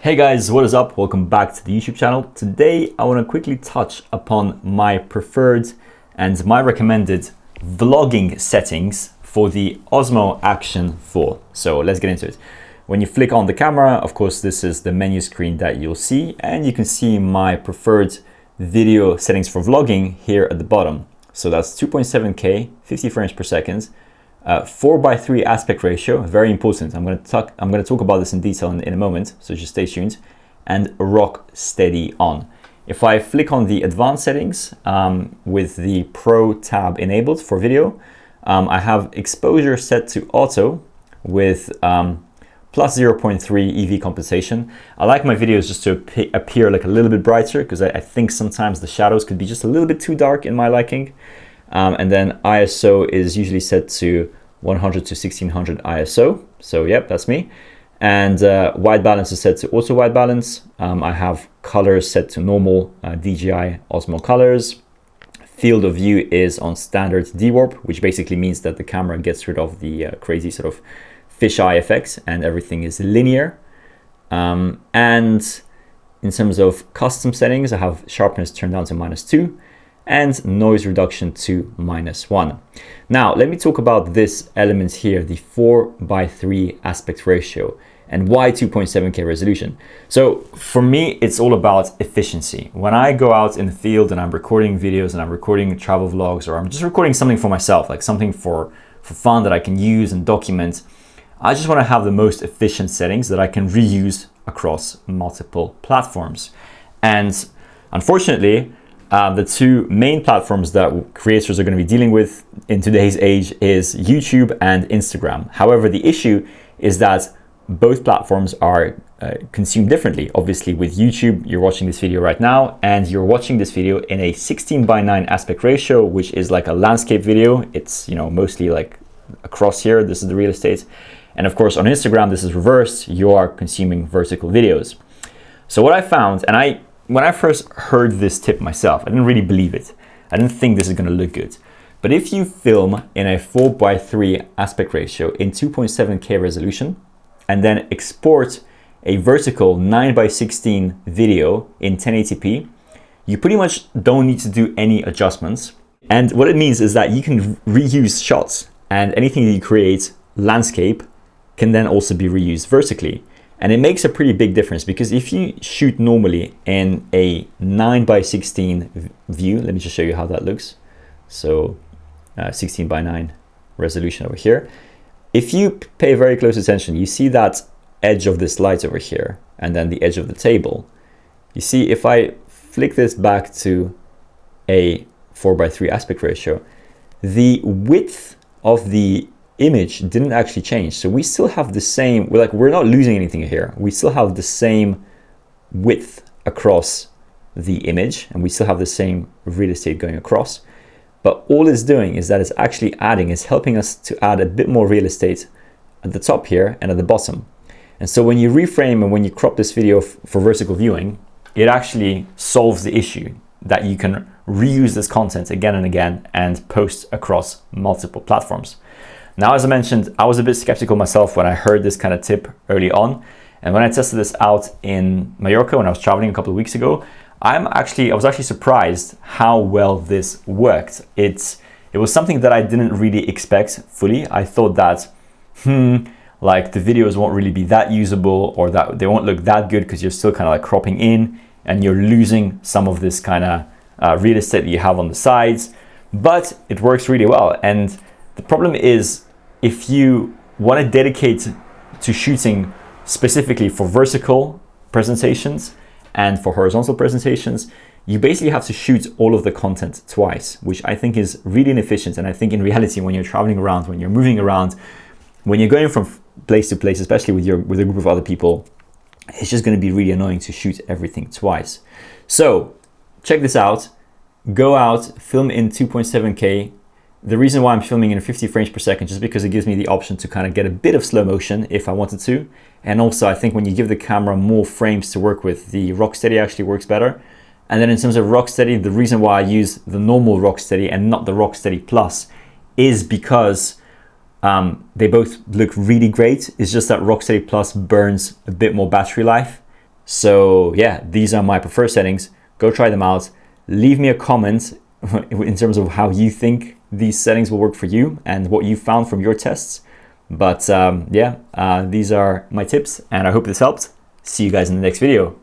Hey guys, what is up? Welcome back to the YouTube channel. Today I want to quickly touch upon my preferred and my recommended vlogging settings for the Osmo Action 4. So let's get into it. When you flick on the camera, of course, this is the menu screen that you'll see, and you can see my preferred video settings for vlogging here at the bottom. So that's 2.7K, 50 frames per second, 4:3 aspect ratio, very important. I'm going to talk about this in detail in a moment, so just stay tuned. And rock steady on. If I flick on the advanced settings with the Pro tab enabled for video, I have exposure set to auto with plus 0.3 EV compensation. I like my videos just to appear like a little bit brighter because I think sometimes the shadows could be just a little bit too dark in my liking. And then ISO is usually set to 100 to 1600 ISO. So yep, that's me. And white balance is set to auto white balance. I have colors set to normal DJI OSMO colors. Field of view is on standard dewarp, which basically means that the camera gets rid of the crazy sort of fisheye effects and everything is linear. And in terms of custom settings, I have sharpness turned down to -2 and noise reduction to -1. Now, let me talk about this element here, the 4:3 aspect ratio, and why 2.7K resolution. So for me, it's all about efficiency. When I go out in the field and I'm recording videos and I'm recording travel vlogs, or I'm just recording something for myself, like something for fun that I can use and document, I just want to have the most efficient settings that I can reuse across multiple platforms. And unfortunately, the two main platforms that creators are going to be dealing with in today's age is YouTube and Instagram. However, the issue is that both platforms are consumed differently. Obviously, with YouTube, you're watching this video right now, and you're watching this video in a 16:9 aspect ratio, which is like a landscape video. It's, mostly like across here. This is the real estate. And of course, on Instagram, this is reversed. You are consuming vertical videos. So what I found, and when I first heard this tip myself, I didn't really believe it. I didn't think this is going to look good. But if you film in a 4:3 aspect ratio in 2.7K resolution, and then export a vertical 9:16 video in 1080p, you pretty much don't need to do any adjustments. And what it means is that you can reuse shots, and anything that you create landscape can then also be reused vertically. And it makes a pretty big difference, because if you shoot normally in a 9:16 view, let me just show you how that looks. So 16:9 resolution over here. If you pay very close attention, you see that edge of this light over here, and then the edge of the table. You see, if I flick this back to a 4:3 aspect ratio, the width of the image didn't actually change. So we still have the same, we're not losing anything here. We still have the same width across the image, and we still have the same real estate going across. But all it's doing is that it's actually helping us to add a bit more real estate at the top here and at the bottom. And so when you reframe and when you crop this video for vertical viewing, it actually solves the issue that you can reuse this content again and again and post across multiple platforms. Now, as I mentioned, I was a bit skeptical myself when I heard this kind of tip early on. And when I tested this out in Mallorca, when I was traveling a couple of weeks ago, I was actually surprised how well this worked. It was something that I didn't really expect fully. I thought that, like the videos won't really be that usable, or that they won't look that good because you're still kind of like cropping in and you're losing some of this kind of real estate that you have on the sides. But it works really well. And the problem is, if you want to dedicate to shooting specifically for vertical presentations and for horizontal presentations, you basically have to shoot all of the content twice, which I think is really inefficient. And I think in reality, when you're traveling around, when you're moving around, when you're going from place to place, especially with a group of other people, it's just going to be really annoying to shoot everything twice. So check this out. Go out, film in 2.7K. The reason why I'm filming in 50 frames per second, just because it gives me the option to kind of get a bit of slow motion if I wanted to. And also, I think when you give the camera more frames to work with, the Rocksteady actually works better. And then in terms of Rocksteady, the reason why I use the normal Rocksteady and not the Rocksteady Plus is because they both look really great. It's just that Rocksteady Plus burns a bit more battery life So yeah, these are my preferred settings. Go try them out. Leave me a comment in terms of how you think these settings will work for you and what you found from your tests. But these are my tips, and I hope this helped. See you guys in the next video.